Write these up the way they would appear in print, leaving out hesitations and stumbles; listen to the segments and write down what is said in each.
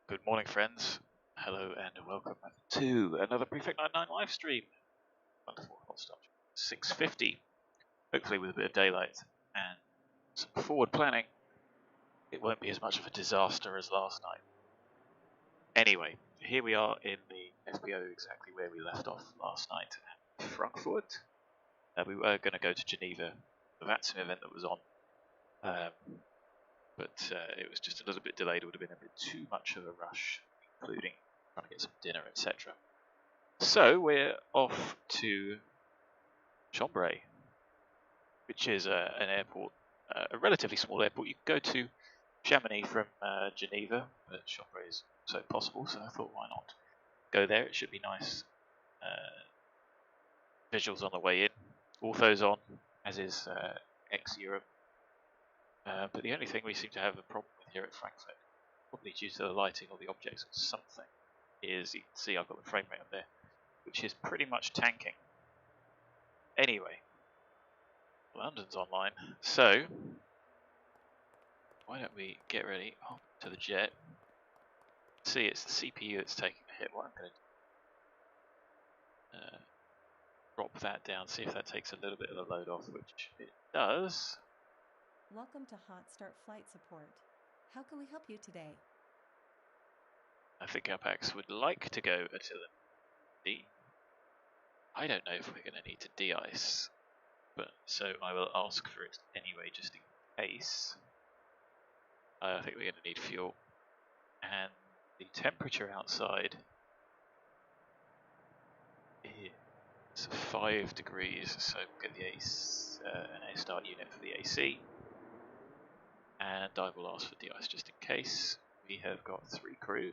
Good morning, friends. Hello and welcome to another Prefect 99 live stream. Wonderful hot start. 6:50. Hopefully, with a bit of daylight and some forward planning, it won't be as much of a disaster as last night. Anyway, here we are in the FBO, exactly where we left off last night at Frankfurt. We were going to go to Geneva, the VATSIM event that was on. But it was just a little bit delayed. It would have been a bit too much of a rush, including trying to get some dinner, etc. So we're off to Chambray, which is an airport, a relatively small airport. You can go to Chamonix from Geneva, but Chambray is also possible, so I thought, why not go there? It should be nice. Visuals on the way in. Ortho's on, as is ex-Europe. But the only thing we seem to have a problem with here at Frankfurt, probably due to the lighting or the objects or something, is you can see I've got the frame rate up there, which is pretty much tanking. Anyway, London's online, so why don't we get ready to the jet. See, it's the CPU that's taking the hit. What I'm going to drop that down, see if that takes a little bit of the load off, which it does. Welcome to Hot Start Flight Support. How can we help you today? I think our packs would like to go until D. I don't know if we're going to need to de-ice, but so I will ask for it anyway, just in case. I think we're going to need fuel, and the temperature outside is 5 degrees, so we'll get the an air start unit for the AC. And I will ask for de-ice just in case. We have got 3 crew,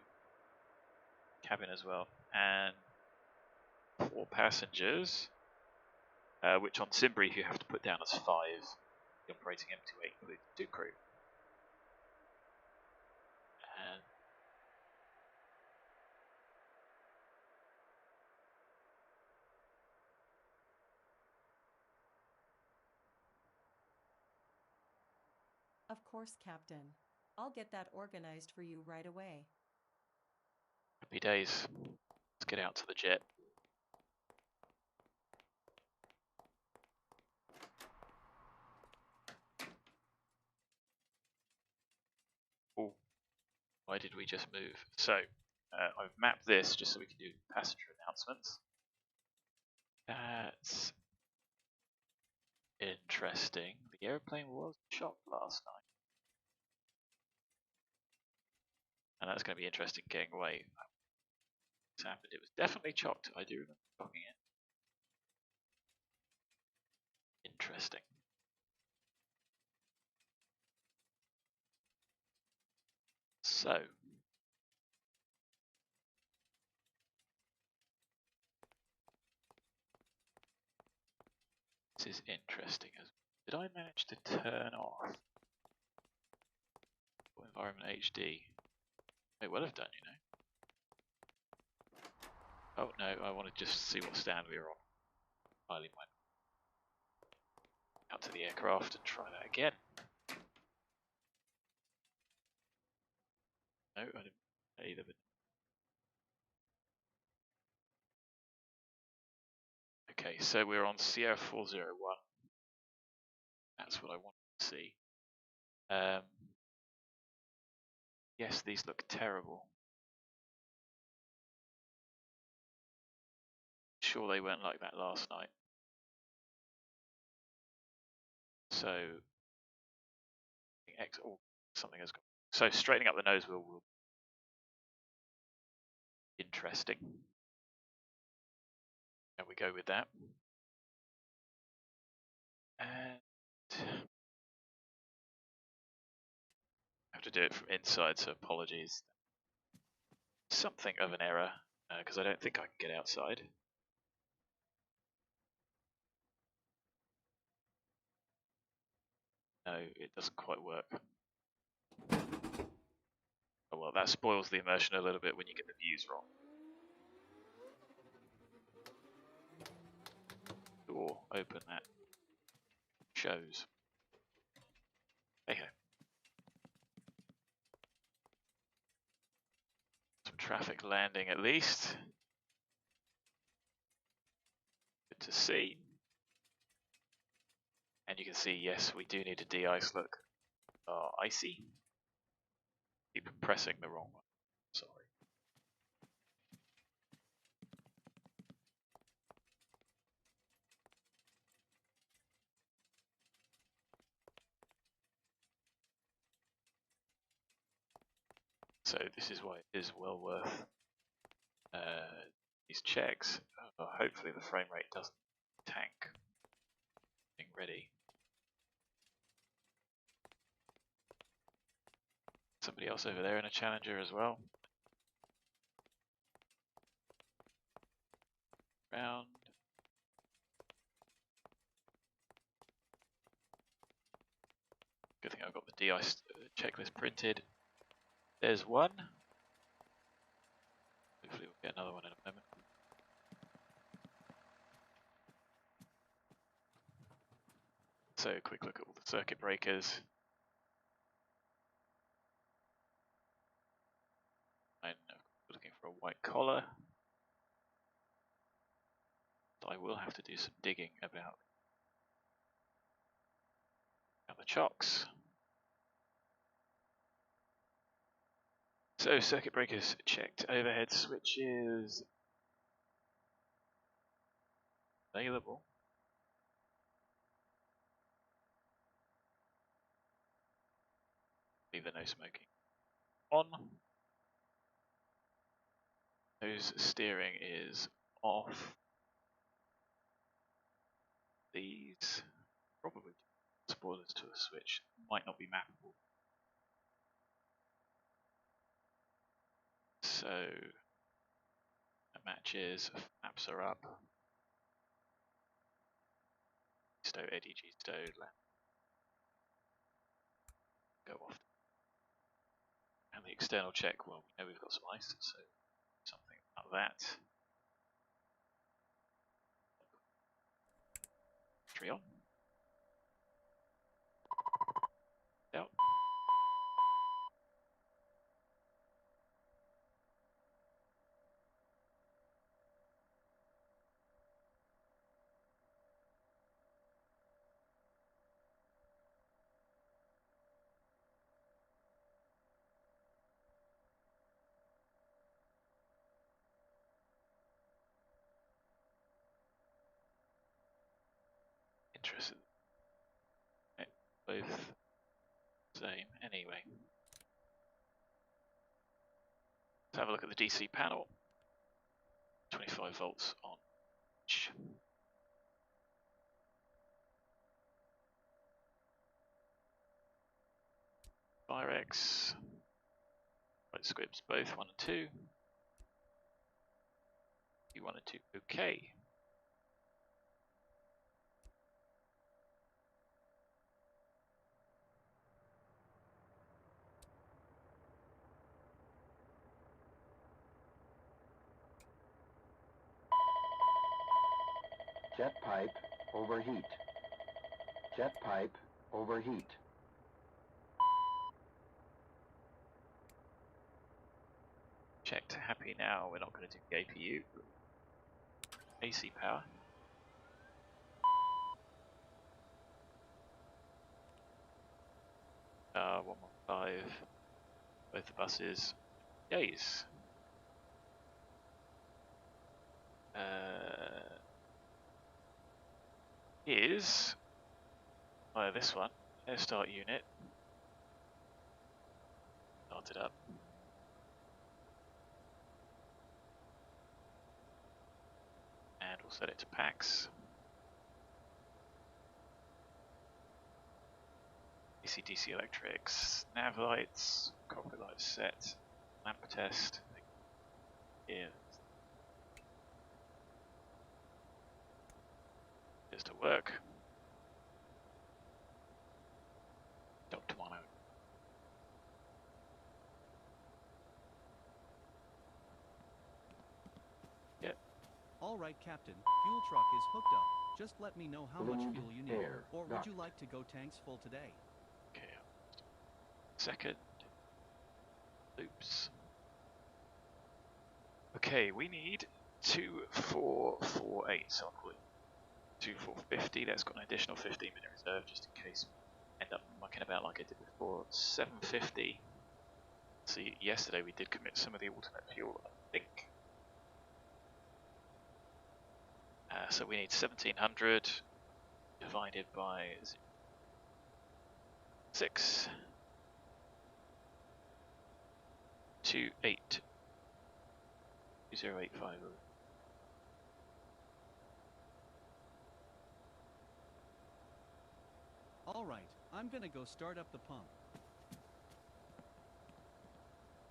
cabin as well, and 4 passengers, which on SimBrief you have to put down as 5. The operating M2 includes 2 crew. And Of course, Captain. I'll get that organized for you right away. happy days. Let's get out to the jet. Oh, why did we just move? So, I've mapped this just so we can do passenger announcements. That's interesting. The airplane was shot last night. And that's going to be interesting getting away. What's happened? It was definitely chopped. I do remember chocking it. Interesting. So, this is interesting. Did I manage to turn off environment HD? It would have done, you know. Oh no, I want to just see what stand we were on. Highly might out to the aircraft and try that again. No, I didn't either. But okay, so we're on Sierra 401. That's what I want to see. Yes, these look terrible. Sure, they weren't like that last night. So, something has gone. So straightening up the nose wheel will be interesting. And we go with that. And I have to do it from inside, so apologies. Something of an error, because I don't think I can get outside. No, it doesn't quite work. Oh well, that spoils the immersion a little bit when you get the views wrong. Door, open that. Shows. Hey ho. traffic landing at least. Good to see. And you can see, yes, we do need a de-ice. Look, icy. Keep pressing the wrong one. Sorry. So this is why it is well worth these checks. Hopefully the frame rate doesn't tank. Being ready. Somebody else over there in a Challenger as well. Round. Good thing I've got the de-ice checklist printed. There's one. Hopefully we'll get another one in a moment. So a quick look at all the circuit breakers. I'm looking for a white collar. I will have to do some digging about the chocks. So circuit breakers checked, overhead switches available. Leave the no smoking on. Nose steering is off. These probably spoilers to a switch, might not be mappable. So that matches, maps are up. Stow, ADG stow, go off. And the external check, well, we know we've got some ice, so something about that. Battery on. Out. Interesting. Both same anyway. Let's have a look at the DC panel. 25 volts on each. Firex. Right scripts both 1 and 2. E1 and 2. Okay. Jet pipe overheat. Jet pipe overheat. Checked. Happy now. We're not going to do the APU. AC power. Uh, 115. Both the buses. Yays. Is via this one. Air start unit. Started up. And we'll set it to packs. AC/DC electrics, nav lights, cockpit lights set, lamp test. Here. Just to work. Dr. Mono. Yep. All right, Captain. Fuel truck is hooked up. Just let me know how much Fluid fuel you need. air Or would duct. you like to go tanks full today? Okay. Second. Loops. Okay, we need 2448, so I'll call it 2450. That's got an additional 15-minute reserve just in case we end up mucking about like I did before. 750. See, yesterday we did commit some of the alternate fuel, I think. So we need 1700 divided by 6. 28 2085. Alright, I'm gonna go start up the pump.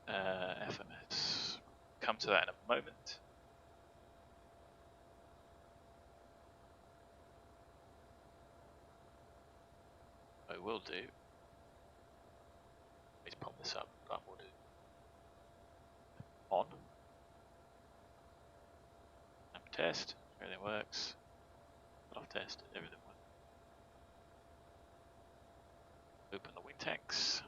FMS. Come to that in a moment. I will do. Let's pump this up. That will do. On. Test. Everything works. Off test. Everything works. Open the wing tanks.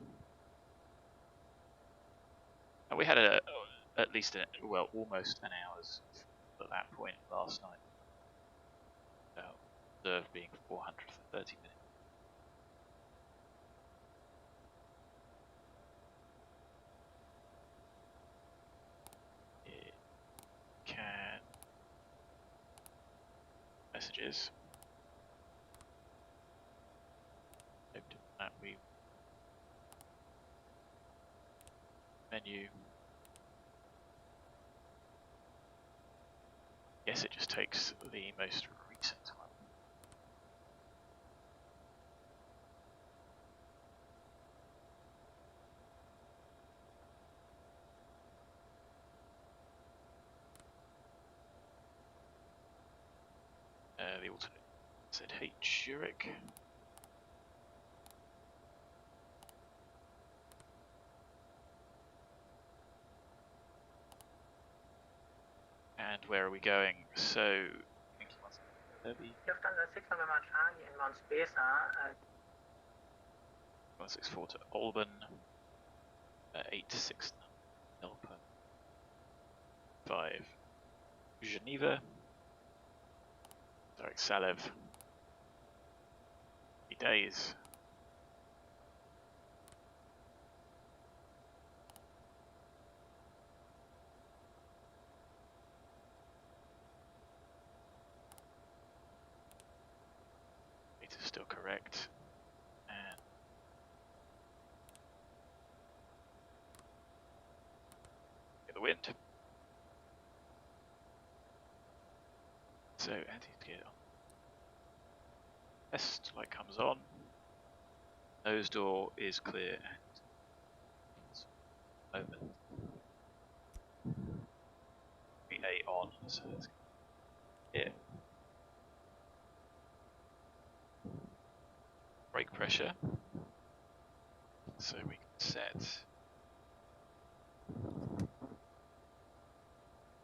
And we had at least almost an hour's at that point last night. Reserve being 400 for 30 minutes. It can messages. Open that we menu. Yes, it just takes the most recent one. The alternate ZH Zurich. And where are we going? So, HERBI. 164 to OLBEN. 869 MILPA. 5 Geneva. Sorry, SALEV. 3 days. It is still correct. And get the wind. So anti-skid on. Test light comes on. Nose door is clear and open. VA on, so let's get brake pressure. So we can set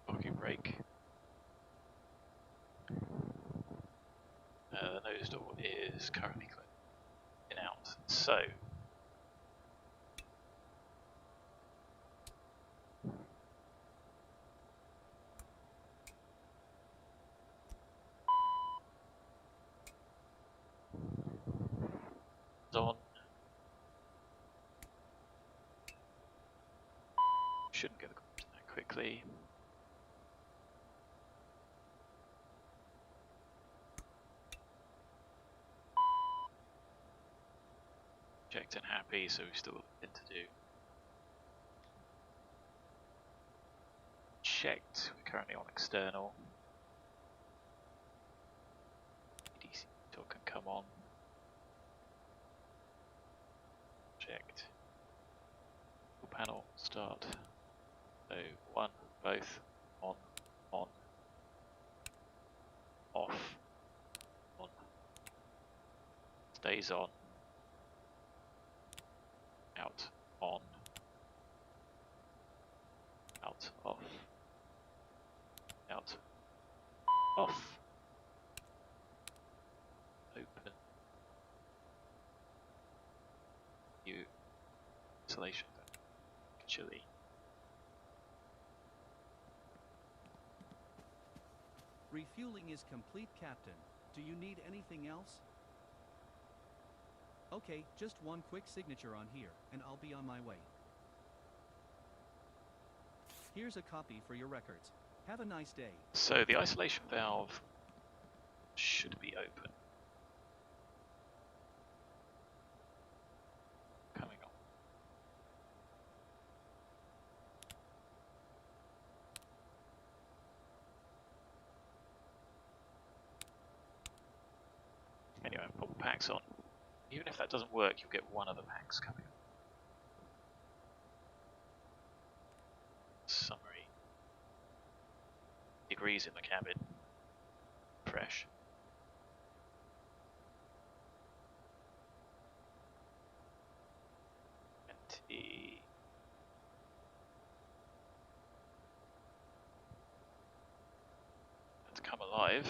pocket brake. The nose door is currently clear in out. So on. Shouldn't get the connection that quickly. Checked and happy, so we've still got a bit to do. Checked, we're currently on external. DC talk can come on. Checked. Full panel start. So 1, both on, off, on. Stays on. Out, on, out, off, out, off, open, new installation, chili, Refueling is complete, Captain. Do you need anything else? Okay, just one quick signature on here, and I'll be on my way. Here's a copy for your records. Have a nice day. So the isolation valve should be open. Coming on. Anyway, put the packs on. Even if that doesn't work, you'll get one of the packs coming. Summary. Degrees in the cabin. Fresh. Let's come alive.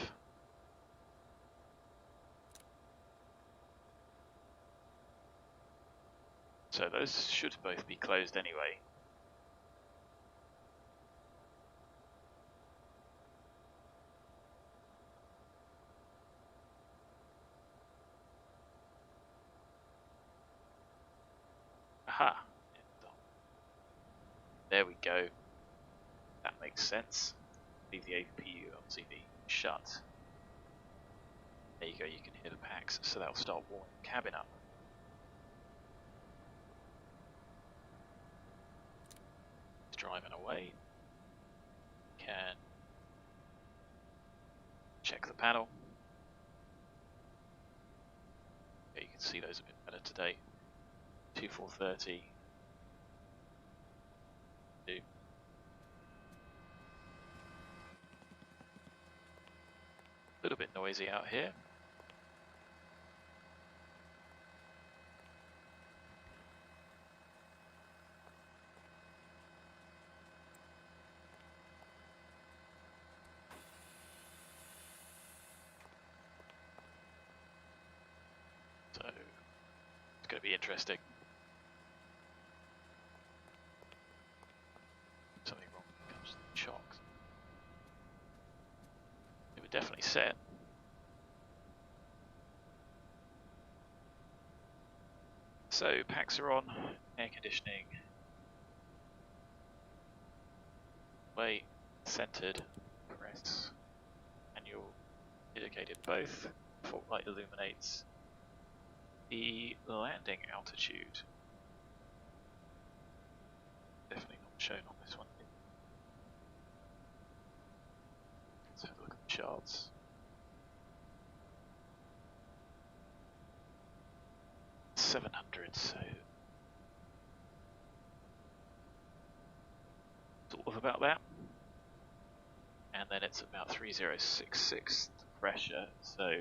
So those should both be closed anyway. Aha! There we go. That makes sense. Leave the APU LCD shut. There you go, you can hear the packs, so that'll start warming the cabin up. It's driving away. Can check the panel. Yeah, you can see those a bit better today. 2430. A little bit noisy out here. So it's going to be interesting. Something wrong when it comes to the chocks. It would definitely set. So packs are on, air conditioning, way centered, press, manual, indicated both. Fault light illuminates the landing altitude. Definitely not shown on this one. Let's have a look at the charts. $700, so sort of about that. And then it's about 3066 pressure, so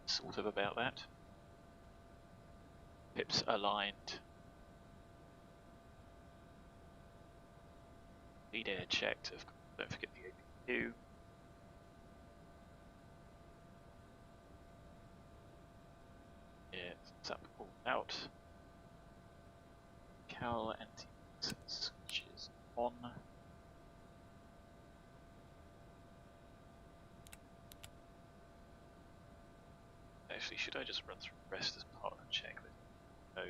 sort of about that. Pips aligned. Lead air checked, of course, don't forget the APU. Yeah, it's up all out. Cal anti switches on. Actually, should I just run through the rest as part of the checklist? No.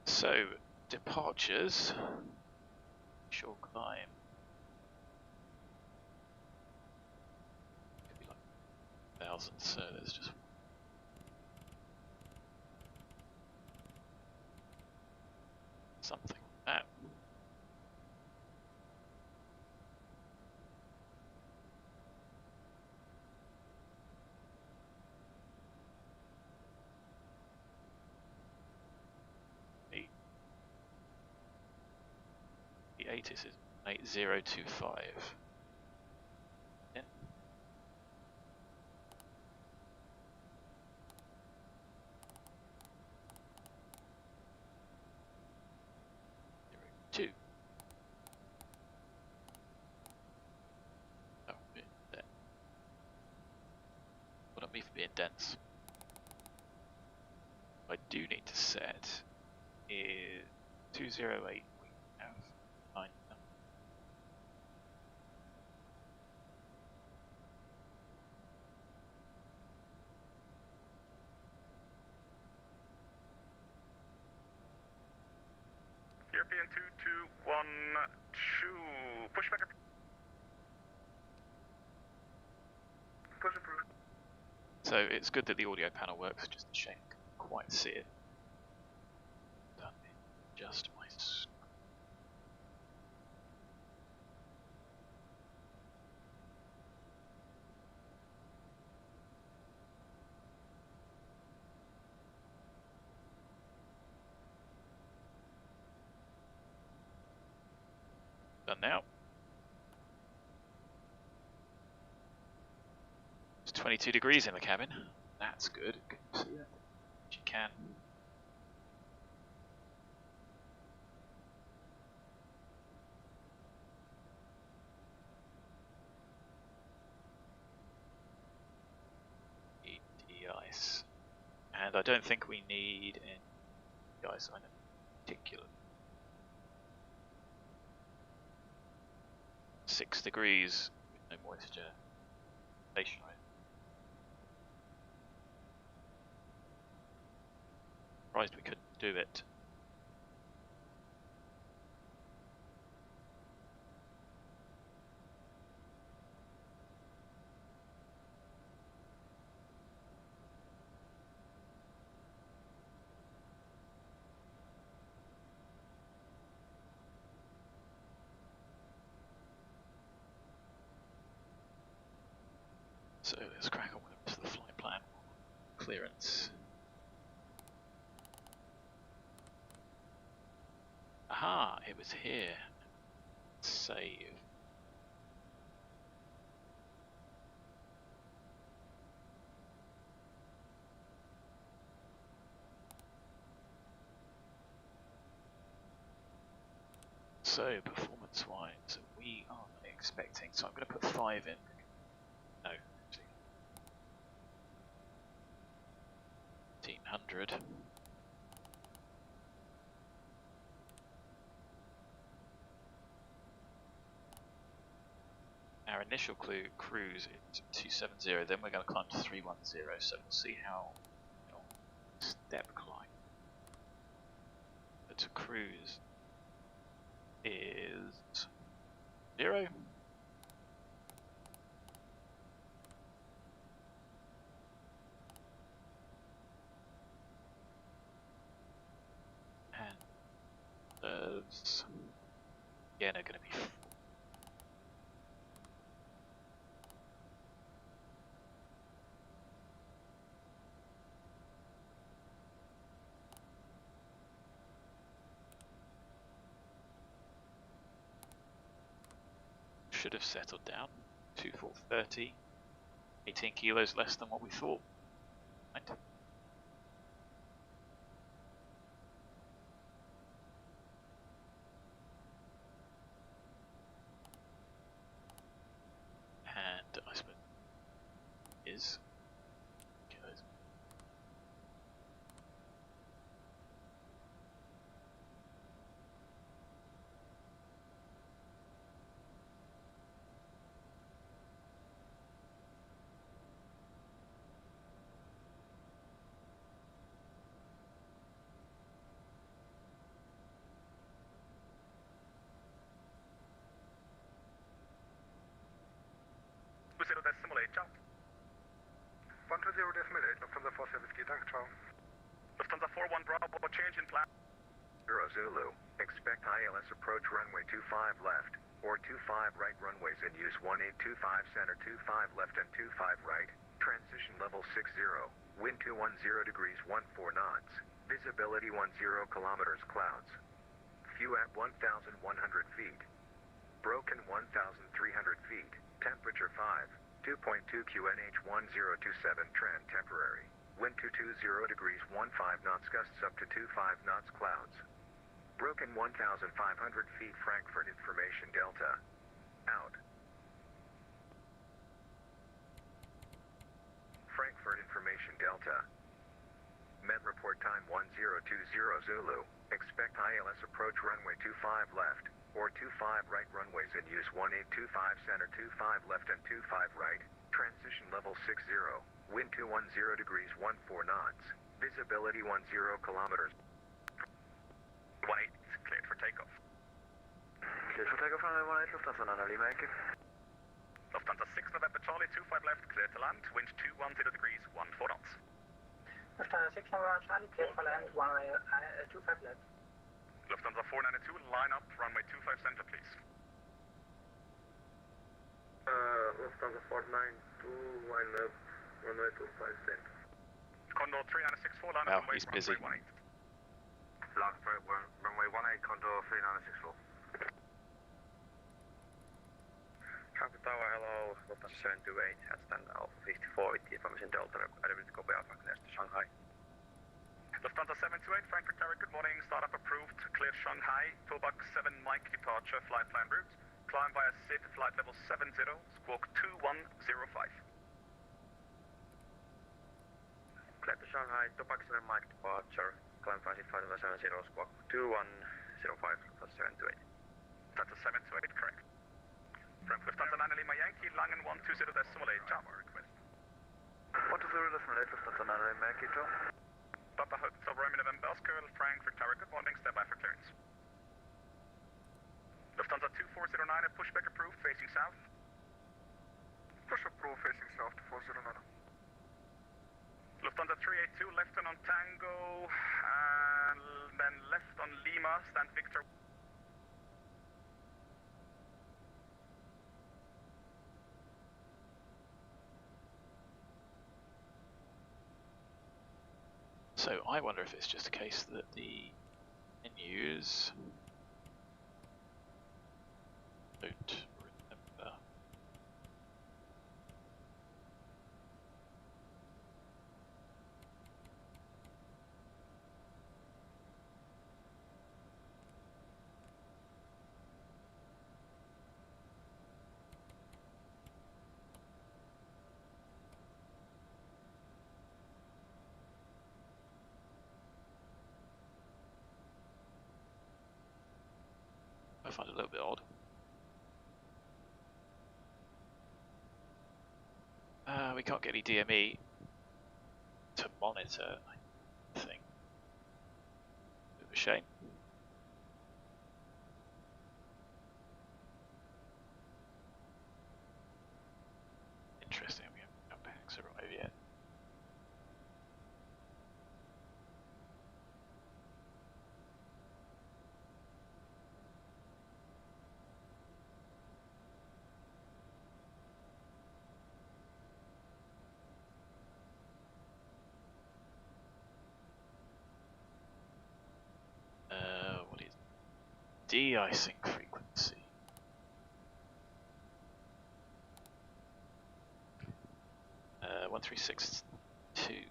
So, departures, short climb, could be like 1,000, so there's just something like that. The ATIS is 8025. Yeah. 2. Oh. dense. What I do need to set is 208. We have 9. European 2212, push back. Push approved. So it's good that the audio panel works, just a shame I can't quite see it. Done it. Just my done now. It's 22 degrees in the cabin. That's good. Good to see that. If you can. De-ice. And I don't think we need any de-ice in particular. 6 degrees with no moisture. Stationary. Surprised we couldn't do it. So let's crack on to the flight plan. Clearance. Aha, it was here. Save. So performance wise, we are expecting, so I'm going to put 5 in. No, 1500. Our initial cruise is 270, then we're going to climb to 310, so we'll see how step climb. But to cruise is 0. And those again are going to be 4. Should have settled down. 2430, 18 kilos less than what we thought. Right. And I suppose is kilos. Ciao. 120.8, Lufthansa 47 ski, danke, ciao. Lufthansa 41 Bravo, change in plan. Euro Zulu, expect ILS approach runway 25 left, or 25 right runways and use 1825 center 25 left and 25 right, transition level 60, wind 210 degrees 14 knots, visibility 10 kilometers clouds, view at 1,100 feet, broken 1,300 feet, temperature 2.2 QNH 1027 trend temporary, wind 220 degrees 15 knots gusts up to 25 knots clouds, broken 1,500 feet Frankfurt information Delta, out. Frankfurt information Delta. Met report time 1020 Zulu. Expect ILS approach runway 25 left, or 25 right runways in use 1825 center 25 left and 25 right. Transition level 60. Wind 210 degrees 14 knots. Visibility 10 kilometers. 18, cleared for takeoff. Cleared for takeoff runway 18, Lufthansa ANEKI. Lufthansa 6 November Charlie 25 left, cleared to land. Wind 210 degrees 14 knots. Lufthansa 6 November Charlie, cleared for land, runway 25 left. Lufthansa 492, line up, runway 25 center, please. Lufthansa 492, line up, runway 25 center. Condor 3964, line Wow, up, runway, he's busy. runway 18. Last runway 18, Condor 3964. Traffic Tower, hello, Lufthansa 728, headstand Alpha 54 with the information Delta, identity copy Alpha, clear to Shanghai. Lufthansa 728, Frankfurt Tower, good morning, startup approved, clear Shanghai, Tobak 7 Mike departure, flight plan route, climb via SID, flight level 70, squawk 2105. Clear to Shanghai, Tobak 7 Mike departure, climb via SID, flight level 70, squawk 2105, Lufthansa 728. That's a 728, correct. Frankfurt Lufthansa 9 Lima Yankee, Langen 120 decimal 8, Java request. 120 decimal 8, Lufthansa 9 Lima Yankee, Joe. Papa Hotel Romeo November Oscar, Frankfurt Tower, good morning, stand by for clearance. Lufthansa 2409, a pushback approved, facing south. Push approved, facing south to 409. Lufthansa 382, left turn on Tango, and then left on Lima, stand Victor. So I wonder if it's just a case that the menus don't remember. I find it a little bit odd. We can't get any DME to monitor, I think. Bit of a shame. Interesting, we haven't got packs arrive yet. What is de-icing frequency? Uh, 1362.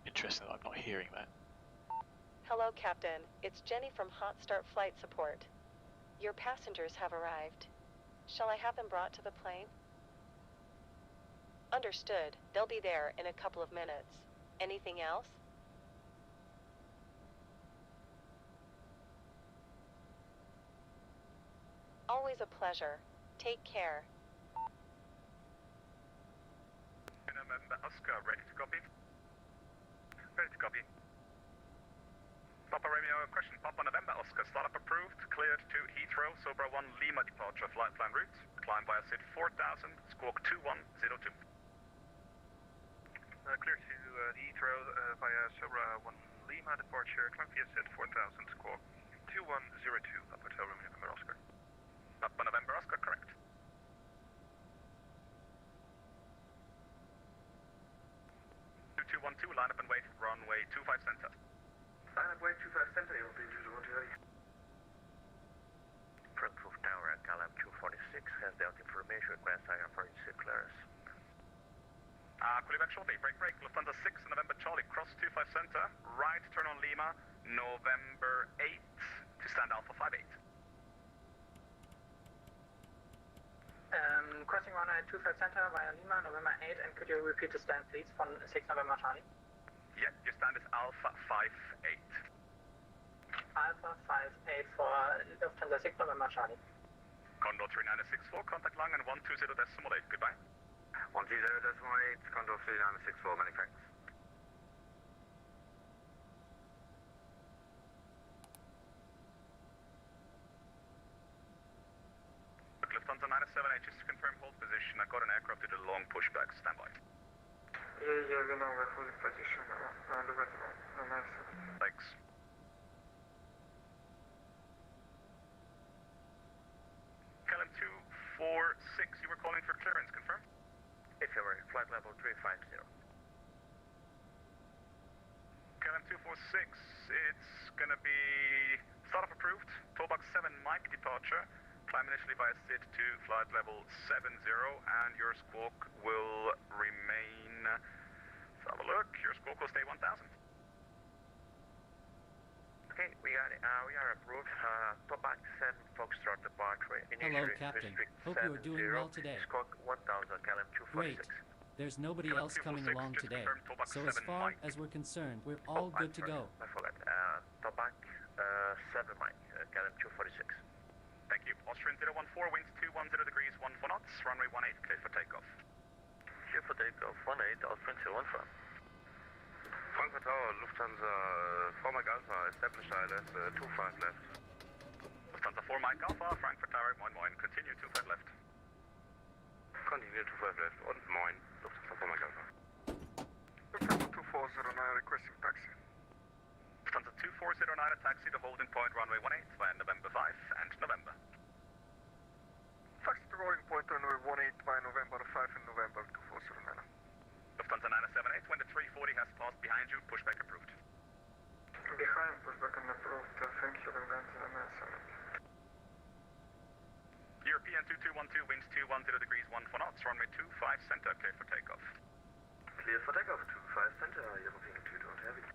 Interesting that I'm not hearing that. Hello, Captain. It's Jenny from Hot Start Flight Support. Your passengers have arrived. Shall I have them brought to the plane? Understood. They'll be there in a couple of minutes. Anything else? Always a pleasure. Take care. November Oscar, ready to copy? Ready to copy. Papa Romeo, question, Papa November Oscar, startup approved, Heathrow, Sobra 1 Lima departure, flight plan route. Climb via SID 4000, squawk 2102. Clear to Heathrow via Sobra 1 Lima departure, climb via SID 4000, squawk 2102, up Hotel Romeo November Oscar. Up November Oscar, correct. 2212, line up and wait, runway 25 center. Line up, wait, 25 center, you'll be to the Frankfurt Tower at KLM 246 has dealt information request IR4 clearance. Call you back shortly, break, Lufthansa 6, November Charlie, cross 25 center, right turn on Lima, November 8 to stand Alpha 58. Crossing runway 25 center via Lima, November 8, and could you repeat the stand please from 6 November Charlie? Yeah, your stand is Alpha 58. Alpha 58 for Lufthansa 6 November Charlie. Condor 3964, contact Langen 120.8, goodbye. 120.8, Condor 3964, many thanks. Lufthansa 978, just to confirm hold position, I got an aircraft did a long pushback, standby. Yeah, genau, we're holding position, Thanks. KLM 246, you were calling for clearance, confirmed? FRA, flight level 350. KLM 246, it's gonna be startup approved, toolbox 7 Mike departure, climb initially via SID to flight level 70, and your squawk will remain, let's have a look, your squawk will stay 1000. Okay, we are approved. Toolbox 7 Foxtrot departure. Hello, Captain. Hope you are doing well today. Squawk 1000, KLM 246. Great. There's nobody else coming along today. So as far as we're concerned, we're all good to go. I forgot. Toolbox 7 Mike, KLM 246. Thank you. Austrian 014, winds 210 degrees, 14 knots, runway 18, clear for takeoff. Clear for takeoff, 18, Austrian 014. Frankfurt Tower, Lufthansa 4 Mike Alpha, established ILS 25 left. Lufthansa 4 Mike Alpha, Frankfurt Tower, moin, continue 25 left. Continue 25 left, und moin, Lufthansa 4 Mike Alpha. Lufthansa 2409 requesting taxi. Lufthansa 2409, a taxi to holding point runway 18 via November 5 and November. Taxi to holding point runway 18 by November 5 and November 2409. Lufthansa 978, wind at 340 has passed behind you, pushback approved. Behind, pushback approved, thank you, Lufthansa 978. European 2212, winds 210 degrees, 14 knots, runway 25 center, clear for takeoff. Clear for takeoff, 25 center, European 22 heavy.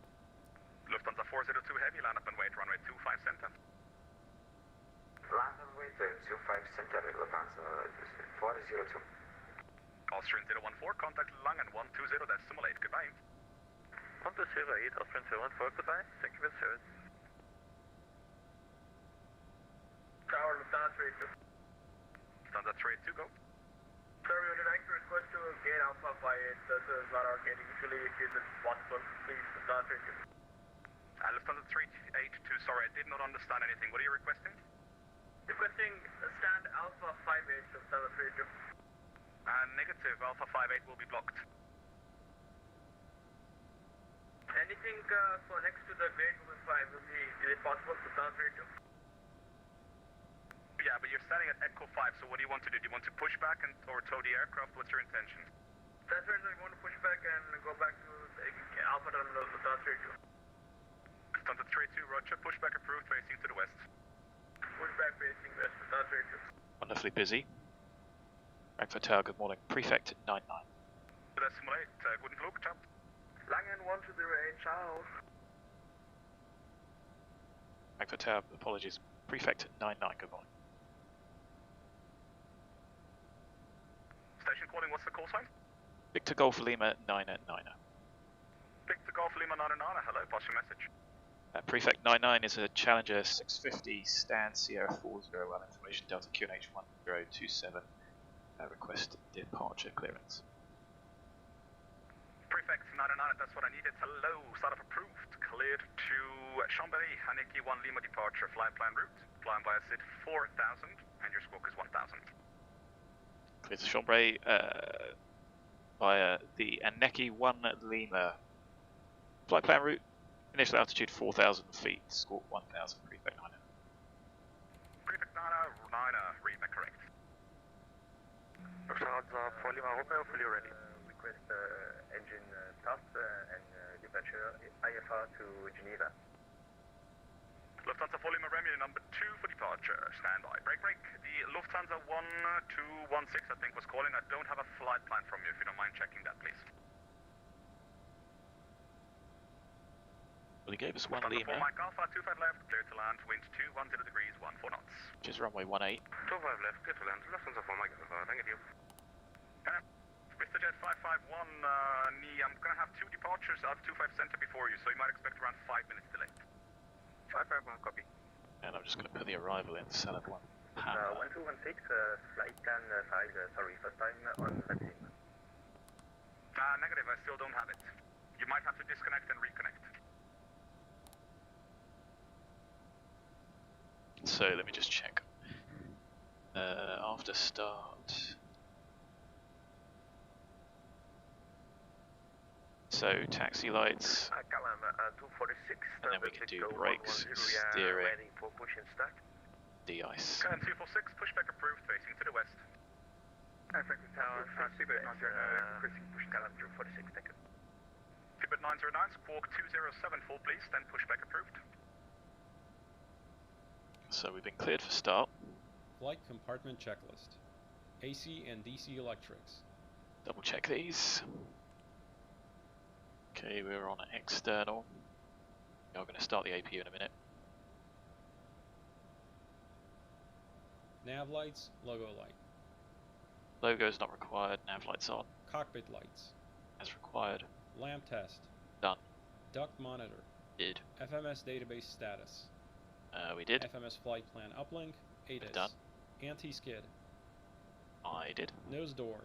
Lufthansa 402 heavy, line up and wait, runway 25 center. Line and wait, 25 center, Lufthansa 402. Austrian 014, contact Langen 120.8, goodbye. 120.8, Austrian 014, goodbye, thank you for the service. Tower, Lufthansa 32. Lufthansa 32, go. Sir, we would like to request to gate Alpha 58, this is not our gating, usually it is possible, please, Lufthansa 32. Lufthansa 382, sorry, I did not understand anything, what are you requesting? Requesting stand Alpha 58, Lufthansa 32. Negative, Alpha 58 will be blocked. Anything for next to the gate Wi-Fi will be, is it possible to translate to? Yeah, but you're standing at Echo 5, so what do you want to do? Do you want to push back or tow the aircraft? What's your intention? That's right, I want to push back and go back to the Alpha terminal to translate to. Lufthansa 32, roger, pushback approved, facing to the west. Pushback facing west, to translate to. Wonderfully busy. Frankfurt Tower, good morning. Prefect 99. Decimal 8, guten Flug, ciao. Langen 1208, ciao. Frankfurt Tower, apologies. Prefect 99, good morning. Station calling, what's the call sign? Victor Golf Lima 999. Victor Golf Lima 999, hello, pass your message. Prefect 99 is a Challenger 650 stand Sierra 40 well information Delta QNH 1027 request departure clearance. Prefect 99, that's what I needed. Hello, startup approved. Cleared to Chambéry, ANEKI 1 Lima departure, flying plan route. Flying via SID 4000, and your squawk is 1000. Cleared to Chambéry via the ANEKI 1 Lima. Flight plan route, initial altitude 4,000 feet, squawk 1000, prefect 9. Prefect 9, read that correct. Lufthansa 4 Lima Romeo, fully ready. Request engine start and departure IFR to Geneva. Lufthansa 4 Lima Romeo, number 2 for departure. Standby. Break. The Lufthansa 1216, I think, was calling. I don't have a flight plan from you, if you don't mind checking that, please. Well, he gave us 1 Lufthansa Lima, 4 Mike Alpha, 25 left, clear to land, wind 210 degrees, 14 knots. which is runway 18. 25 left, clear to land, Lufthansa 4 Mike Alpha, thank you. Mr. Jet 551, I'm going to have 2 departures out of 25 center before you, so you might expect around 5 minutes delay. 551, copy. And I'm just going to put the arrival in SALEV 1. 1216, flight plan 5, sorry, first time on VATSIM. Negative, I still don't have it. You might have to disconnect and reconnect. So let me just check. After start. So taxi lights, Calam 246, and then we can do brakes, steering, ready for push and start. de-ice. Calam 246, pushback approved, facing to the west. Franklin Tower, Seabird 909, cruising push Calam 246, thank you. Seabird 909, squawk 207 full please, then pushback approved. So we've been cleared for start. Flight compartment checklist. AC and DC electrics. Double check these. Okay, we're on external. I'm going to start the APU in a minute. Nav lights, logo light. Logo's not required, nav lights on, Cockpit lights. as required. Lamp test. Done. Duct monitor. Did. FMS database status. We did. FMS flight plan uplink. ATIS. Done. Anti-skid. I did. Nose door.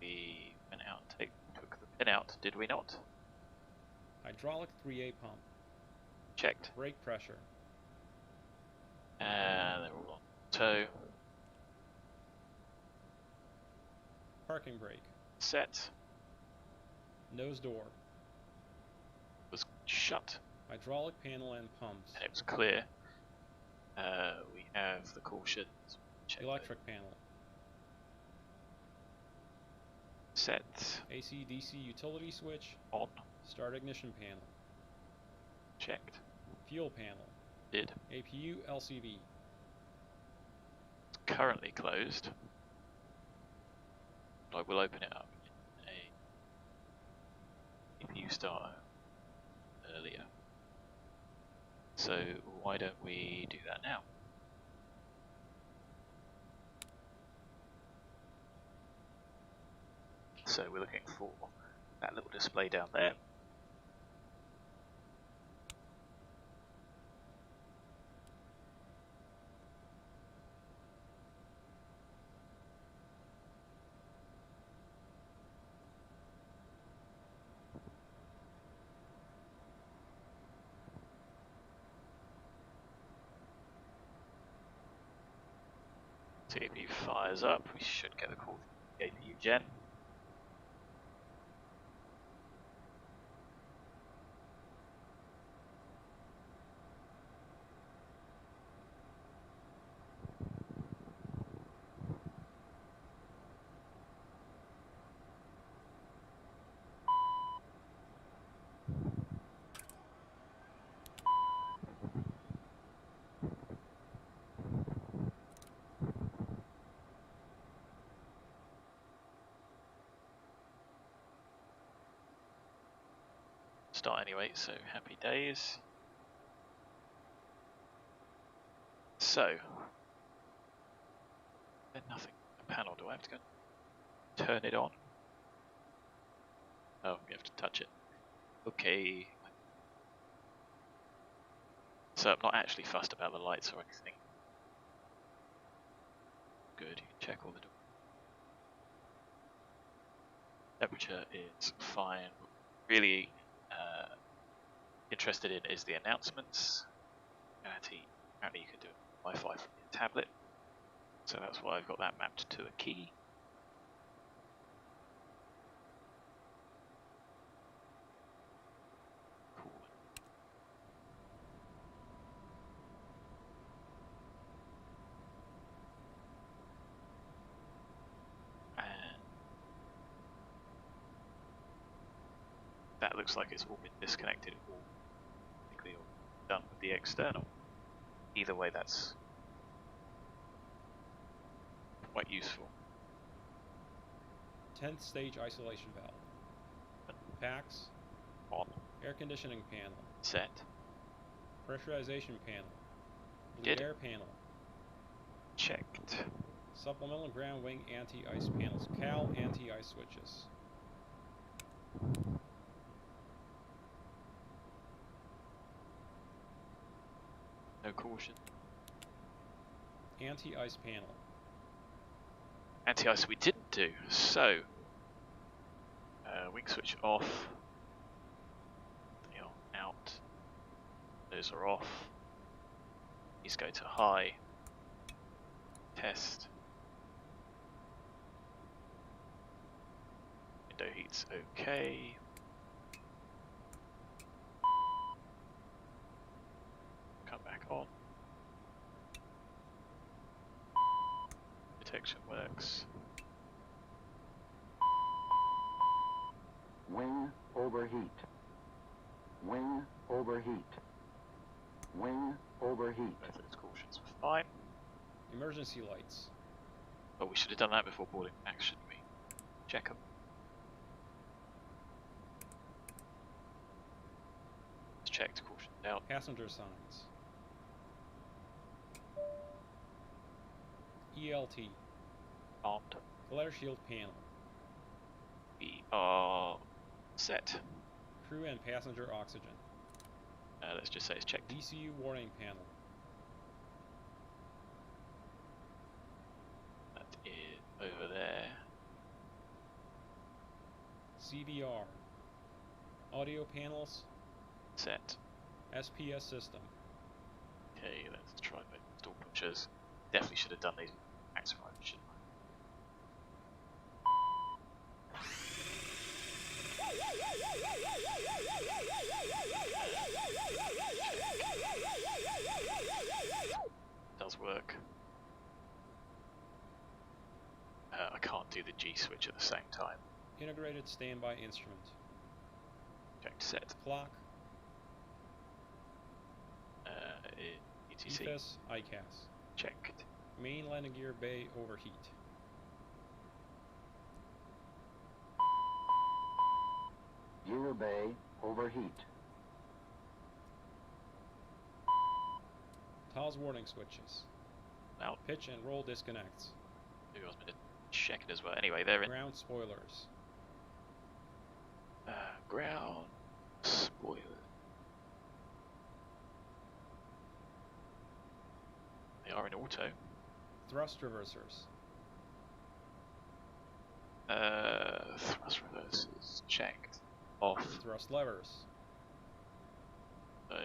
We went out, took the pin out, did we not? Hydraulic 3A pump. Checked. Brake pressure. And they're all on tow. Parking brake. Set. Nose door. Was shut. Hydraulic panel and pumps. And it was clear. We have the cautions. Check Electric panel. Set. AC DC utility switch. On. Start ignition panel. Checked. Fuel panel. Did. APU LCV. It's currently closed. But I will open it up in a APU starter earlier. So why don't we do that now? So we're looking for that little display down there. APU fires up, we should get a call from the APU gen. Start anyway, so happy days. So, there's nothing. A panel, do I have to go turn it on? Oh, you have to touch it. Okay. So I'm not actually fussed about the lights or anything. Good, you can check all the doors. Temperature is fine. Really interested in is the announcements. Apparently you can do Wi-Fi from your tablet, so that's why I've got that mapped to a key. Cool. And that looks like it's all been disconnected, all done with the external. Either way, that's quite useful. 10th stage isolation valve. Packs. On. Air conditioning panel. Set. Pressurization panel. Did. Air panel. Checked. Supplemental ground wing anti-ice panels. Cal anti-ice switches. No caution. Anti-ice panel. Anti-ice we didn't do, so wing switch off. They are out. Those are off. These go to high. Test. Window heat's okay. Come back on. Detection works. Wing overheat. Wing overheat. Wing overheat. Both those cautions were fine. Emergency lights. But we should have done that before boarding, shouldn't we? Check them. It's checked, caution down. Passenger signs. ELT. Armed. Glare shield panel. We are set. Crew and passenger oxygen. Let's just say it's checked. DCU warning panel. That is over there. CDR. Audio panels. Set. SPS system. Okay, let's try the install pictures. Definitely should have done these maximum, shouldn't I? Does work. I can't do the G switch at the same time. Integrated standby instrument. Checked set. Clock. ETC. EFS ICAS. Checked. Main landing gear bay overheat. Gear bay overheat. TOS warning switches. Now, Pitch and roll disconnects. maybe I was meant to check it as well. Anyway, they're in. Ground spoilers. Ground spoilers. They are in auto. Thrust reversers. Thrust reversers checked. Off. Thrust levers. So.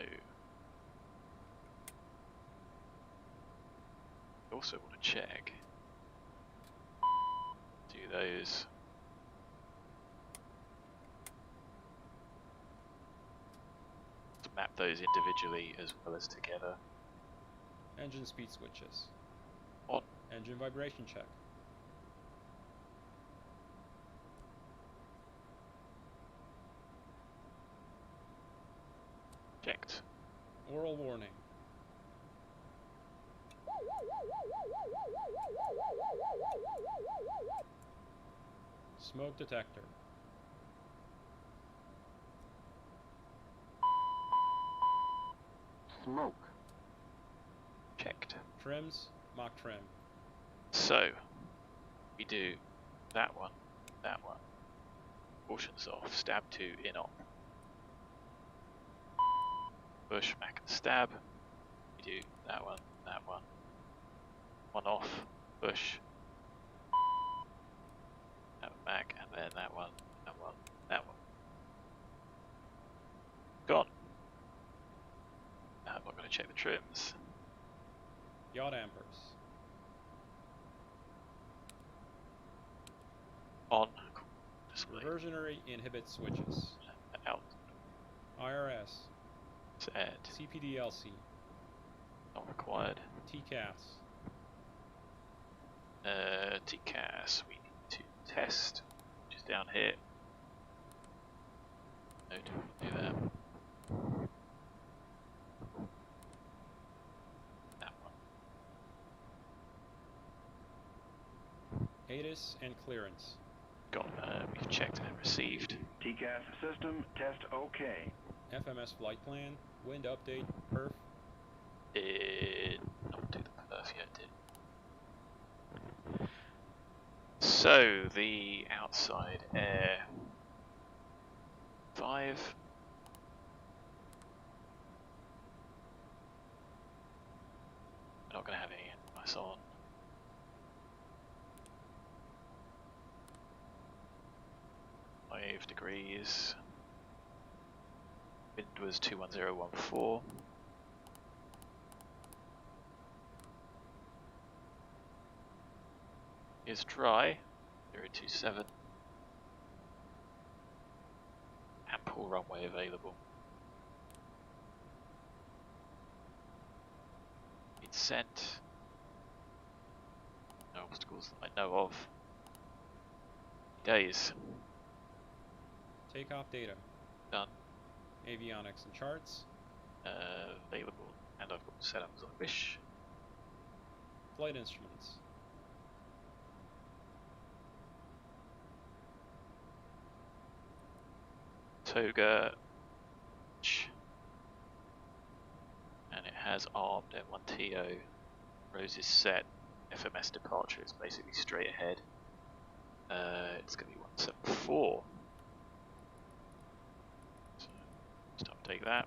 You also want to check. Do those. To map those individually as well as together. Engine speed switches. On. Engine vibration check. Checked. Oral warning. Smoke detector. Smoke. Checked. Trims. Mock trim. So, we do that one, cautions off, stab 2 in op. Push, mac and stab, we do that one off, push, that mac, and then that one, check the trims. Yacht dampers. On. Display. Reversionary inhibit switches. Out. IRS. Set. CPDLC. Not required. TCAS. TCAS. We need to test. Which is down here. No, don't do that. That one. ATIS and clearance. Got. We've checked and received. TCAS system test OK. FMS flight plan. Wind update. Perf. Did not do the perf yet, did. So the outside air 5. We're not going to have any ice on. Degrees. Wind was 21014. Is dry 027. Ample runway available. It's sent. No obstacles that I know of. Days. Takeoff data. Done. Avionics and charts. Available, and I've got set up as I wish. Flight instruments. Toga. And it has armed M1TO. Rose's set. FMS departure is basically straight ahead. It's going to be 174. So just update that.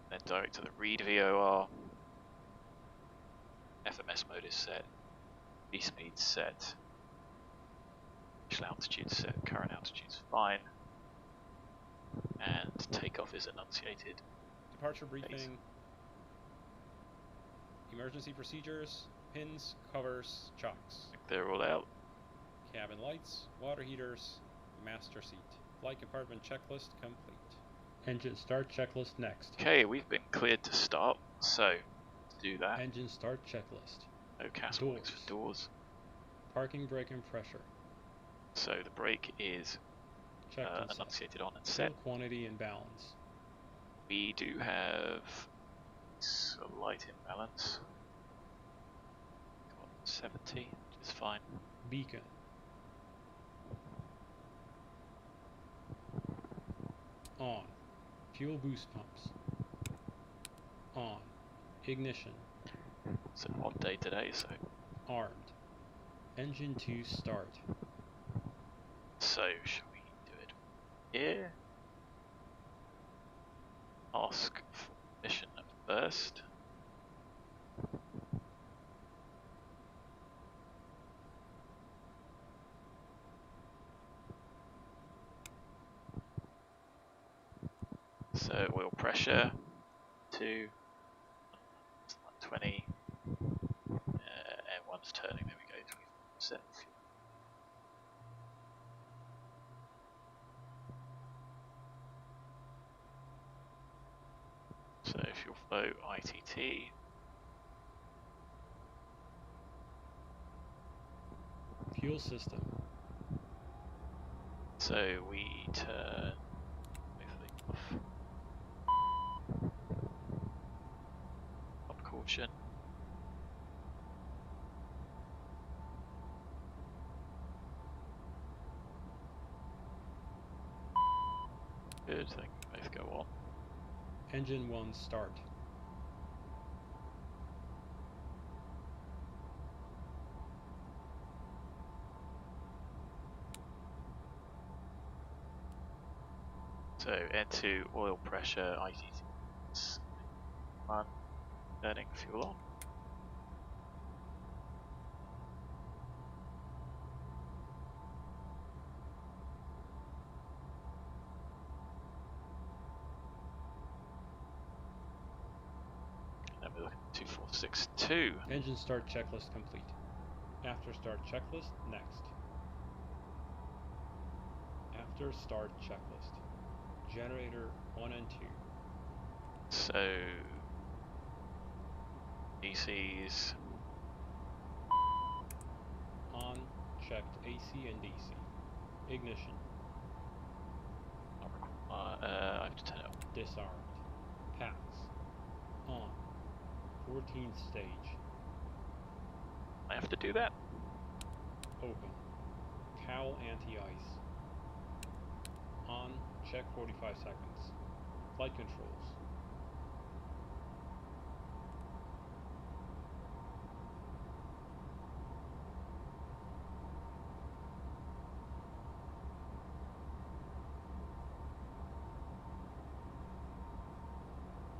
Then direct to the read VOR. FMS mode is set. V speed set. Initial altitude set. Current altitude's fine. And takeoff is enunciated. Departure briefing. Emergency procedures. Pins, covers, chocks. They're all out. Cabin lights, water heaters, master seat. Flight compartment checklist complete. Engine start checklist next. Okay, we've been cleared to start, so to do that. Engine start checklist. No CAS warnings for doors. Parking brake and pressure. So the brake is enunciated on and set. Fuel quantity and balance. We do have a light imbalance. Got 70, which is fine. Beacon. On. Fuel boost pumps. On. Ignition. It's an odd day today, so. Armed. Engine 2 start. So, shall we do it here? Ask for mission first. So oil pressure 2, 20, air1's turning, there we go, 24%. So fuel flow ITT. Fuel system. So we turn everything off. On caution. Good, they can both go on. Engine 1 start. So N2 oil pressure ITT 1, turning fuel on. looking at 2462. Engine start checklist complete. After start checklist, next. After start checklist. Generator 1 and 2. So DCs On, checked AC and DC. Ignition. I have to turn it on. Disarmed. Pass. On. 14th stage. I have to do that. Open. Cowl anti-ice. On, check 45 seconds. Flight controls.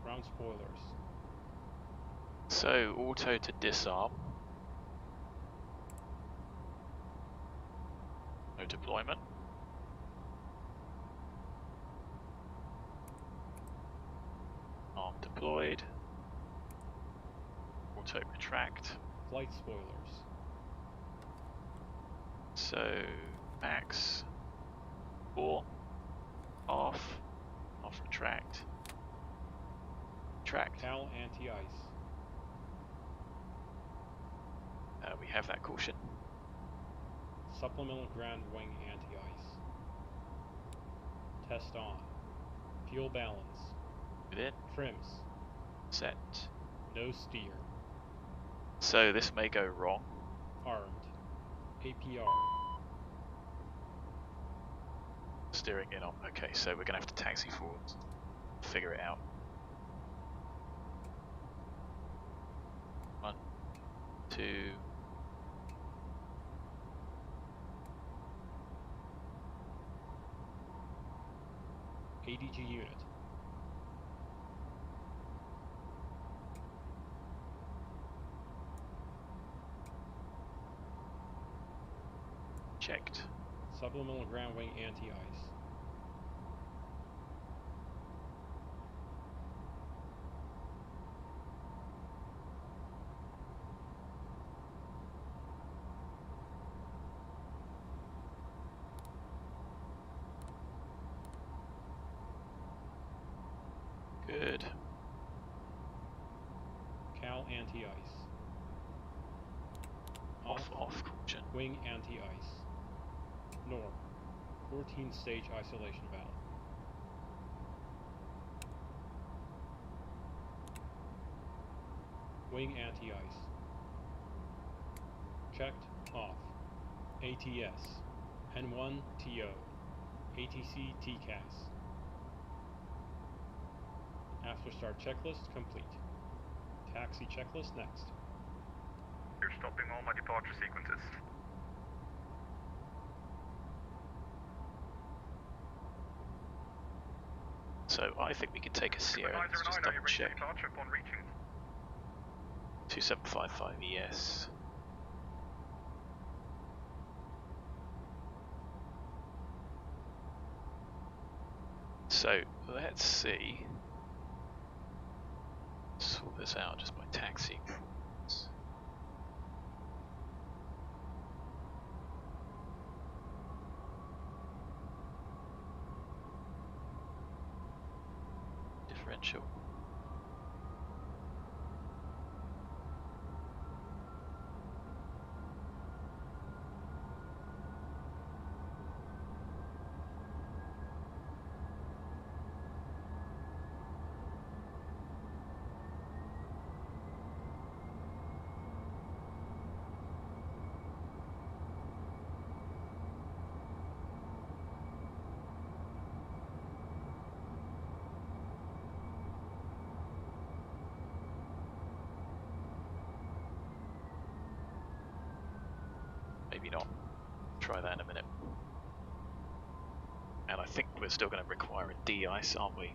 Ground spoilers. So auto to disarm. No deployment. Arm deployed. Auto retract. Flight spoilers. So max 4 off retract. Tract. Cowl anti-ice. We have that caution. Supplemental ground wing anti-ice. Test on. Fuel balance. Within. Trims. Set. No steer. So this may go wrong. Armed. APR. Steering in on. Okay, so we're gonna have to taxi forward. Figure it out. 1, 2. ADG unit. Checked. Supplemental ground wing anti-ice. Good. Cowl anti-ice. Off caution. Wing anti-ice. Norm. 14 stage isolation valve. Wing anti-ice. Checked. Off. ATS. N1 TO. ATC TCAS. After start checklist complete. Taxi checklist next. You're stopping all my departure sequences. So I think we can take a Sierra. Let's just double check. Departure upon reaching. 2755 ES. So let's see. Sort this out just by taxiing forwards. Differential. Maybe not. Try that in a minute. And I think we're still going to require a de-ice, aren't we?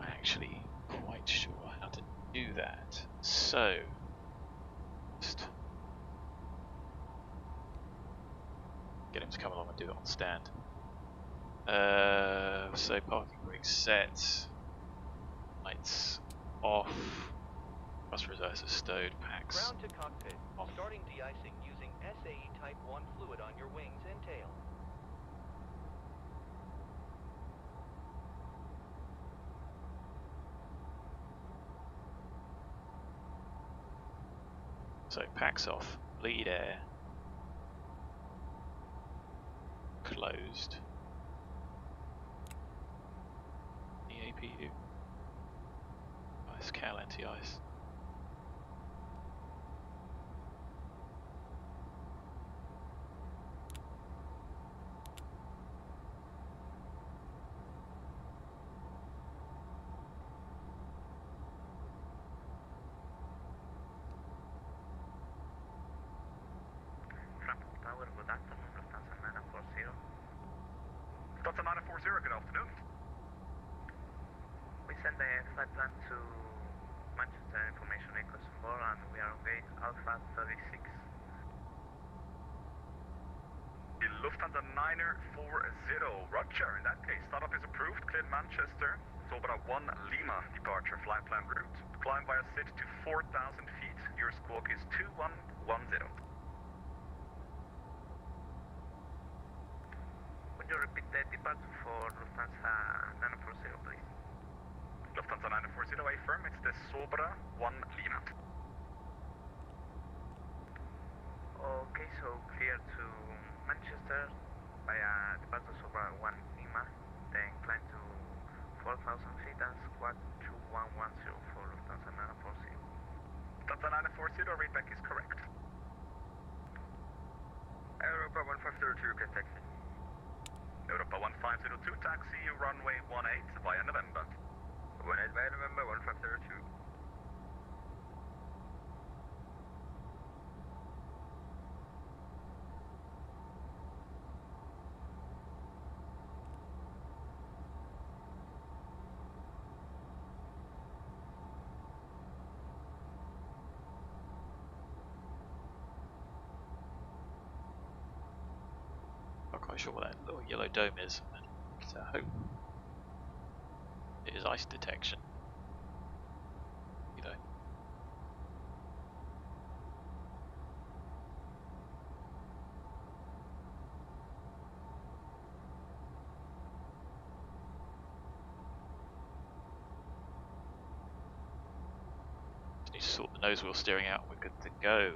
I'm actually quite sure how to do that. So, just get him to come along and do it on stand. So parking brake set, lights off, bus reserves are stowed, packs Ground to cockpit. off. Starting de-icing using SAE Type 1 fluid on your wings and tail. So packs off, lead air, closed. EAPU. Ice cal anti-ice. Tower, good afternoon, Lufthansa 940. Lufthansa 940, good afternoon. We send a flight plan to Manchester Information Echoes 4 and we are on gate Alpha 36. The Lufthansa 940, roger. In that case, startup is approved, cleared Manchester. Sobra 1 Lima departure, flight plan route. Climb via SID to 4,000 feet. Your squawk is 2110. Would you repeat the departure for Lufthansa 940, please? Lufthansa 940, affirm, it's the Sobra 1 Lima. Okay, so clear to Manchester via departure Sobra 1 Lima, then climb to 4,000 feet and squawk 2110 for Lufthansa 940. Lufthansa 940, readback is correct. Europa 1502, can taxi. Europa 1502, taxi runway 18 via November. 18 via November, 1502. Not quite sure what that little yellow dome is. So I hope it is ice detection. You know. Just need to sort the nose wheel steering out. We're good to go.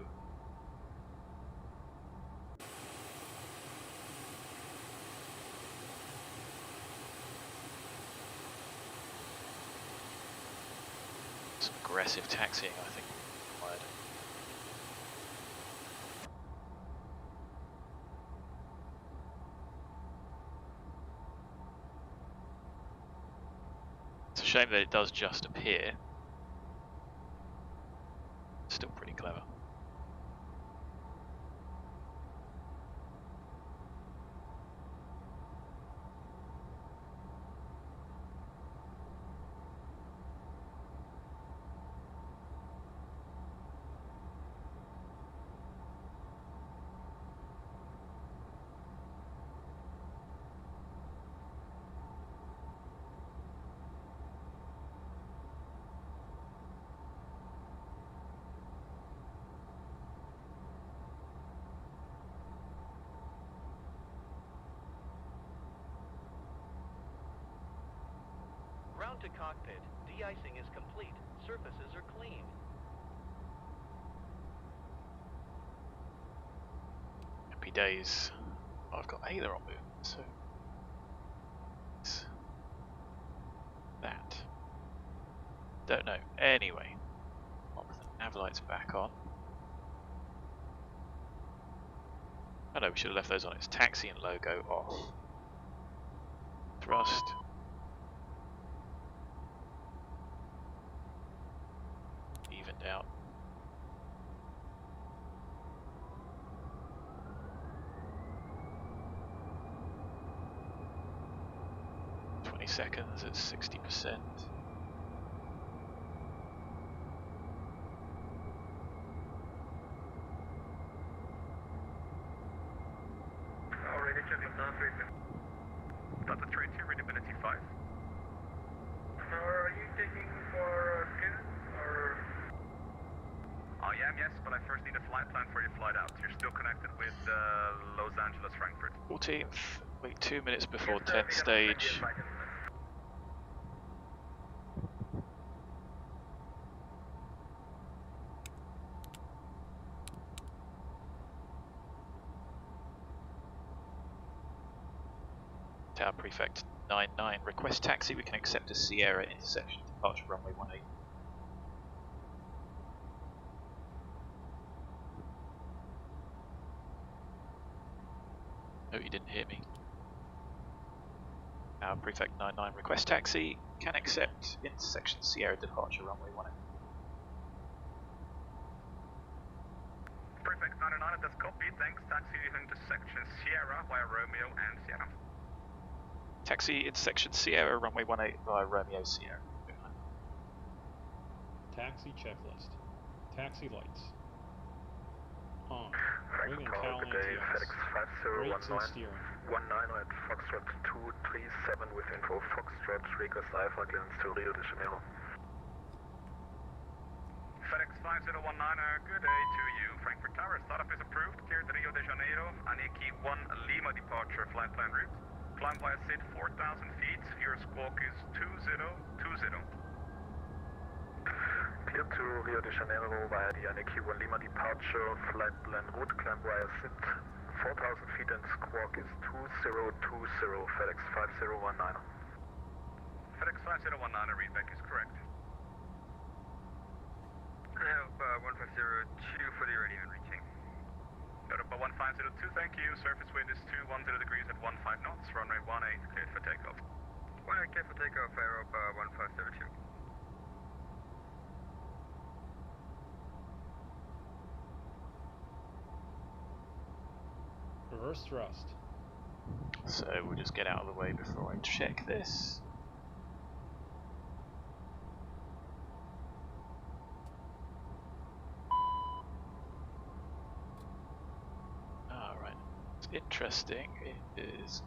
Some aggressive taxiing, I think, required. It's a shame that it does just appear. Still pretty clever. Ground to cockpit. De-icing is complete. Surfaces are clean. Happy days. Oh, I've got Ayla on move, so it's that. Don't know. Anyway, pop the nav lights back on. Oh no, we should have left those on. It's taxi and logo off. Thrust. Evened out. Seconds at 60%. Already checking down 3. Delta trade 2, readability 5. Are you taking for skin or? I am, yes, but I first need a flight plan for your flight out. You're still connected with Los Angeles, Frankfurt. 14th, wait 2 minutes before 10th stage. Tower Prefect 99, request taxi, we can accept a Sierra intersection, departure runway 18. Oh, you didn't hear me. Tower Prefect 99, request taxi, can accept intersection Sierra, departure runway 18. Prefect 99, that's copied, thanks. Taxi intersection Sierra via Romeo and Sierra. Taxi intersection Sierra, runway 18 via Romeo Sierra. Taxi checklist. Taxi lights. On. Wing and Frankfurt cowl Tower, good day, FedEx Brakes and 5019. steering. 19 at Foxtrot 237 with info Foxtrot, request Alpha clearance to Rio de Janeiro. FedEx 5019, good day to you. Frankfurt Tower, startup is approved, cleared Rio de Janeiro, ANEKI 1 Lima departure, flight plan route. Climb via SID 4,000 feet, your squawk is 2020. Clear to Rio de Janeiro via the ANEKI 1 Lima departure, flight plan route, climb via SID 4,000 feet and squawk is 2020, FedEx 5019. FedEx 5019, readback is correct. I have 1502 for the radio and reaching. Europa 1502, thank you. Surface wind is 210 degrees at 15 knots. Runway 18 cleared for takeoff. 18 cleared for takeoff, Europa 1502. Reverse thrust. So we'll just get out of the way before I check this. Alright, it's interesting. It is.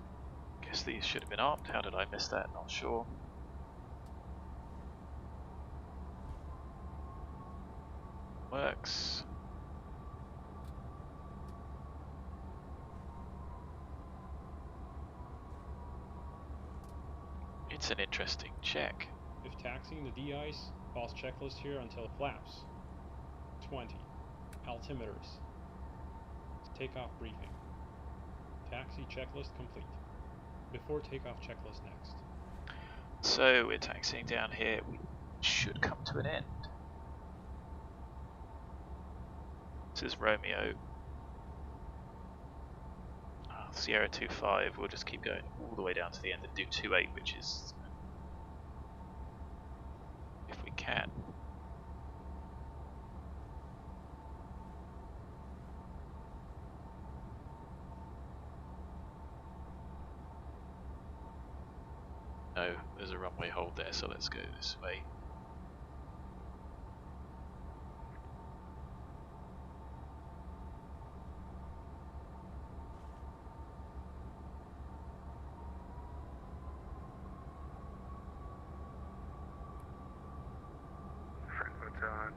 Guess these should have been armed. How did I miss that? Not sure. Works. It's an interesting check. If taxiing the de-ice, pause checklist here until flaps. 20. Altimeters. Takeoff briefing. Taxi checklist complete. Before takeoff checklist next. So we're taxiing down here. We should come to an end. This is Romeo. Sierra 25, we'll just keep going all the way down to the end and do 28, which is, if we can. No, there's a runway hold there, so let's go this way.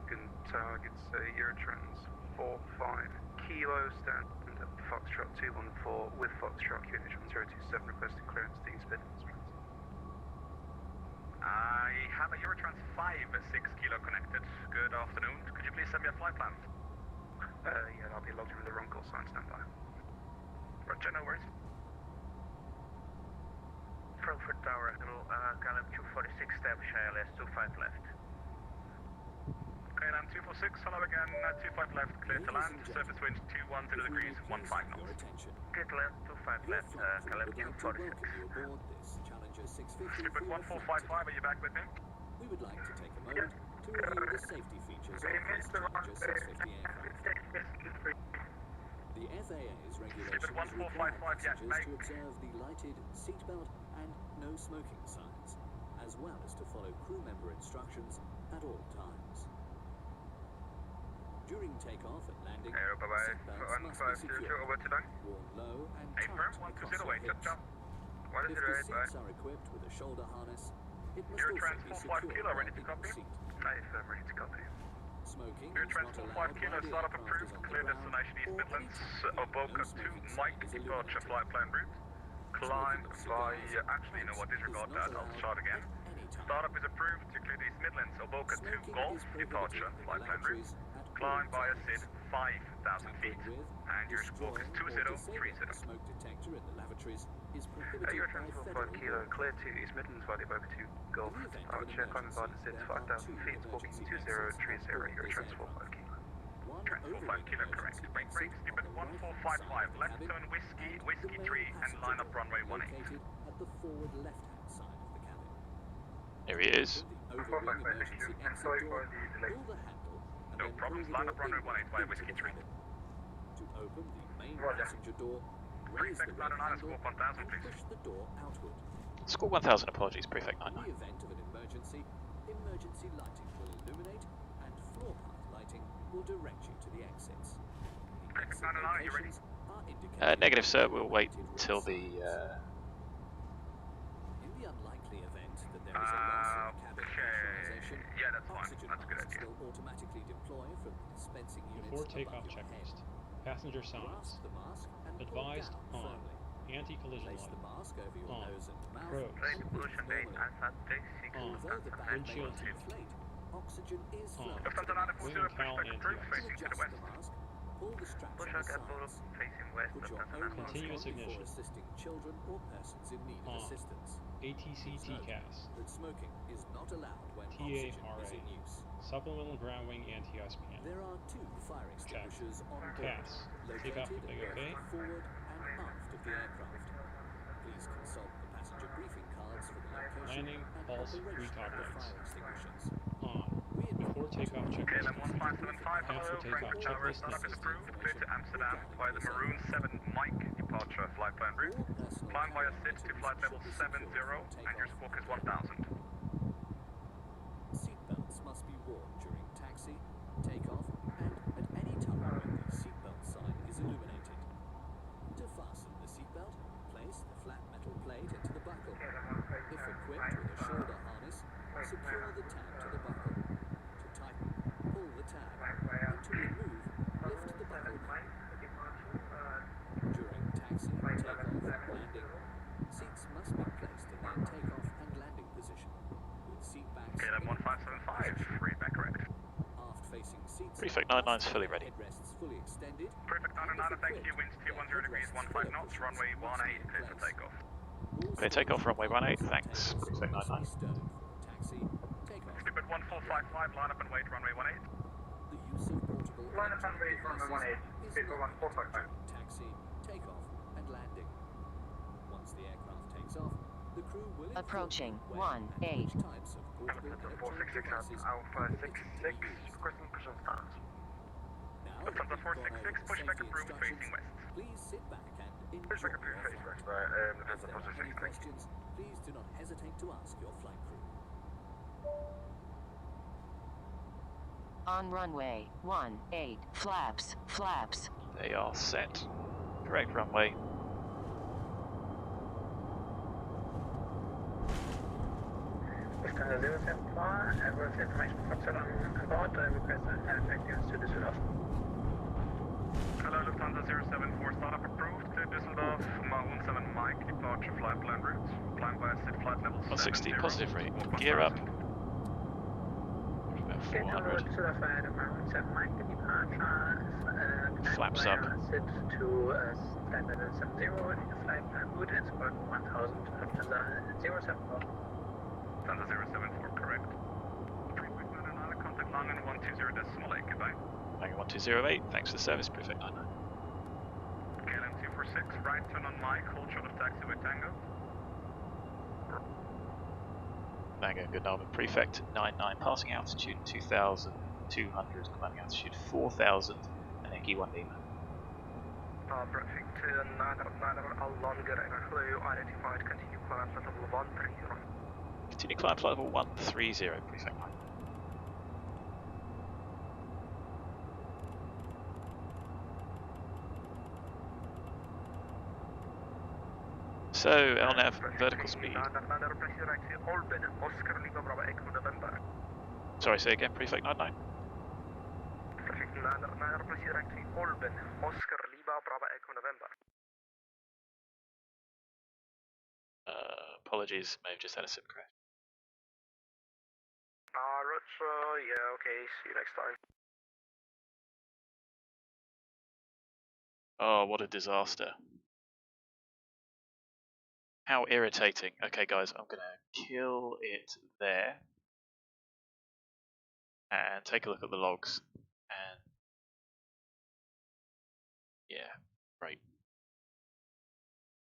Guten Tag, it's Eurotrans 45 Kilo, stand at Foxtrot 214 with Foxtrot unit 027 requesting clearance to Eastbound. I have a Eurotrans 5 6 Kilo connected. Good afternoon. Could you please send me a flight plan? Yeah, I'll be logged in with the wrong call sign, stand by. Roger, no worries. Frankfurt Tower, KLM 246, establish ILS 25 left. KLM 246, hello again, 25 left, clear to land, surface wind 210 degrees, 15 knots. Clear to land, 25 left, KLM 246. Stupid 1455, are you back with me? We would like to take a moment to review the safety features of this Challenger 650 aircraft. The FAA's regulations require passengers to observe the lighted seatbelt and no smoking signs, as well as to follow crew member instructions at all times. During takeoff and landing, seatbelts must be secure, worn low and tight across your hips. If the seats are equipped with a shoulder harness, it must also be secured while in the seat. I'm ready to copy. Smoking Air is not Transport 5 allowed Kilo, while the startup aircraft is approved, on the clear ground destination East or Midlands, anytime Oboka no 2, smoking Mike, sign is departure, illuminated. flight plan route. Climb Smoking of by, cigars actually, you know what, and pipes disregard is not that, I'll allowed start again. at any time. Startup is approved to clear the East Midlands, Oboka 2, Smoking Golf, is prohibited departure, in the flight plan route. lavatories at Climb all by a times. SID 5,000 feet, Tampering with, and your squawk is destroying or disabling 2030. the smoke detector in the lavatories is prohibited Air by Transport federal 5 Kilo, law. clear to East Midlands by the Oboka 2, Golf, In the event of an departure, climbing by the emergency, SID there are 5,000 two feet, squawking emergency exits 2030, on Air board this Transport 5 aircraft. Kilo. One Transport 5 overhead Kilo, correct. emergency Break, break, exit stupid on the right-hand 1455, side of the left cabin, turn whiskey, and the whiskey main 3, and passenger line up door, runway 18. located at the forward left-hand side of the cabin. There he is. Open the overwing emergency exit door, pull the handle, and No then problems, pull line the up door runway 18 inward via into whiskey the 3. cabin. To open the main passenger door, raise the Prefect red 99, handle squawk 1000, and please. push the door outward. Score 1000 apologies, Prefect In the 99. event of an emergency, emergency lighting will illuminate and floor path lighting will direct you to the exits. The exit 99, are you ready? locations are indicated Negative, sir. with We'll wait illuminated till red the. In the unlikely event that there is a loss in cabin pressurization, Yeah, that's fine. oxygen That's a good masks idea. will automatically deploy from the dispensing units Before above takeoff your checklist. head. Passenger signs. Grasp the mask and pull Advised down on. firmly. Anti-collision Place light. the mask over your On. nose and mouth Pros. and breathe normally. On. Although the bag may Windshield not inflate, oxygen is on. flowing to Lufthansa the mask. 940, Cal pushback approved, anti-ice. To facing to the adjust west. the mask, pull the straps on Push the out Apollo sides. facing west, Put your Lufthansa own mask 940. Continuous on before ignition. assisting children or persons in need of On. assistance. ATC Please note TCAS. that smoking is not allowed when oxygen is in use. Supplemental ground wing anti-ice pan. There are two fire extinguishers on board, CAS. Take off located the big both okay. forward and aft of the aircraft. Please consult the passenger briefing cards for the location Landing, and pulse, operation recog of the lights. fire extinguishers. On. We invite Before you to takeoff read checklist. KLM 1575, hello, After takeoff Frankfurt Tower, checklist startup is next. approved, clear to Amsterdam via the Maroon 7 Mike departure flight plan route. All personal Climb via carry-on SID to items flight level should be 70, secured for and your takeoff squawk is and landing. 1000. Seatbelts must be worn during taxi, takeoff, and at any time when the seatbelt sign is illuminated. To fasten the seatbelt, place the flat metal plate into the buckle. If equipped with a shoulder harness, secure the tab to the buckle. To tighten, pull the tab, and to remove, lift the buckle back. During taxi, takeoff, landing, seats must be placed in their takeoff and landing position, with seat backs KLM in 1575, read back correct. aft-facing seats. Prefect must 99's fully have ready. Headrests fully extended. Prefect and if 99, thank you, equipped, winds their 210 degrees, headrests 15 pillow knots, cushions runway must be 18, in clear for place. takeoff. All Okay, takeoff storage runway 18, compartments and thanks. tables Prefect must 99. be stowed for taxi, takeoff, Stupid 1455, line up and wait, runway 18. The use of portable electronic devices is not permitted during taxi, takeoff, and landing. Once the aircraft takes off, the crew will inform Approaching you when and 18. which types of portable electronic devices are permitted to be used. requesting push on start. Now that Lufthansa we've gone over 466, the pushback safety approved, instructions, facing west. please sit back and enjoy Pushback your approved, face flight. west, If Lufthansa there are any 466, thank you. questions, please do not hesitate to ask your flight crew. On runway 18, flaps, flaps. They are set. Correct runway. Lufthansa 074, adverse information from Salon about request effectiveness to Düsseldorf. Hello, Lufthansa 074, startup approved, clear Düsseldorf, Maroon 7 Mike, departure flight plan route. Climb via SID flight level 160, 70, positive rate. squawk Gear up. 1000. About Get hello 400. Düsseldorf via the Maroon 7 Mike departure. Flaps up. Sit to flight level 70, flight plan route and squawk 1000, Lufthansa 074. Lufthansa 074, correct. Prefect 99, contact Langen 120.8, goodbye. Hang 1208, thanks for the service, Prefect 99. KLM 246, right turn on Mike, hold short of taxiway Tango. Tango, good Norman. Prefect 99, passing altitude 2,200, climbing altitude 4,000, ANEKI 1 Lima. Prefect 999, all longer, hello, identified, continue climb level 130. Continue climb flight level 130, Prefect 9. So, LNAV, vertical speed. Sorry, say again, Prefect 99. Apologies, may have just had a sim crash. Yeah, okay, see you next time. Oh, what a disaster. How irritating. Okay, guys, I'm going to kill it there. And take a look at the logs. And yeah, great.